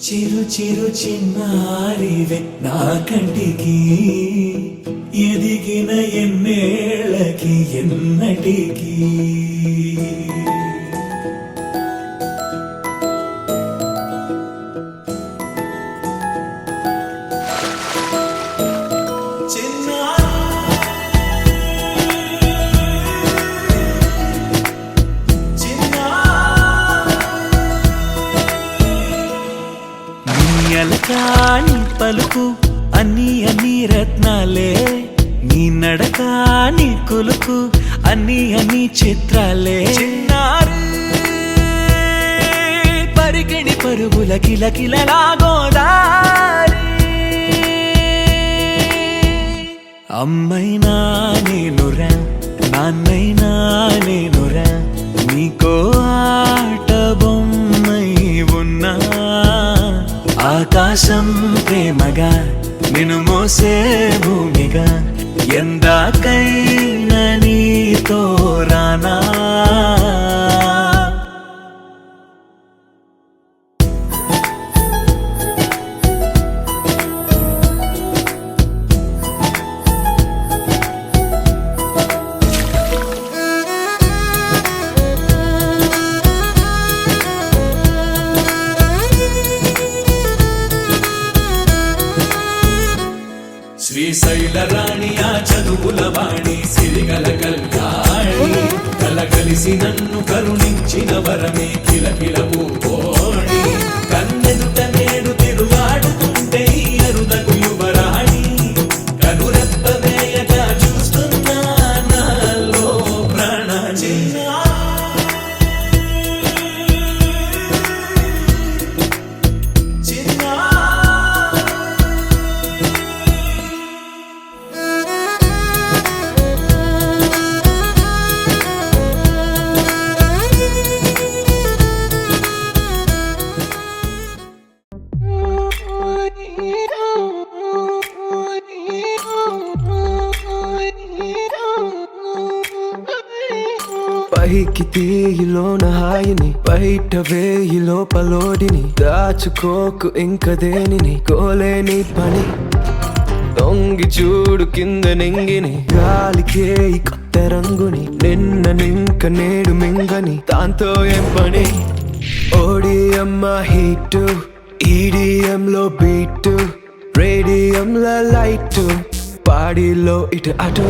చిరు చిరు చిన్నారివే నా కంటికి ఎదిగిన ఎన్నేళ్ళకి ఎన్నటికి నీ పలుకు అన్ని అన్ని రత్నాలే నీ నడక నీ కులుకు అన్ని అన్ని చిత్రాలే చిన్నారు పరికిణి పరుగుల కిలకిలలాగోదారి అమ్మైనా నేనురా నాన్నైనా నేనురా నీకో ఆట బొమ్మై ఉన్నా ఆకాశం ప్రేమగా నిన్ను మోసే భూమిగా ఎందాకైనా నీతో రానా శ్రీశైల రాణి ఆ చదువుల వాణి సిరిగల కల్యాణి కలగలిసి నన్ను కరుణించిన వరమే కిలకిల పూకోణి కన్నెదుట నేడు తిరుగాడుతుంటే అరుదకు యువరాణి కనురెప్ప వేయగా చూస్తున్నా నాలో ప్రాణ పైకి తీయిలోన హాయిని బయట వేయి లోపలోడిని దాచుకోకు ఇంక దేనిని కోలేని పని తొంగి చూడు కింద నింగిని గాలికే ఈ కొత్త రంగుని నిన్న నింక నేడు మింగని దాంతో ఏం పని ఓడిఎం హీటు ఈడిఎం లో బీటు రేడియంల లైటు పాడిలో ఇటు అటు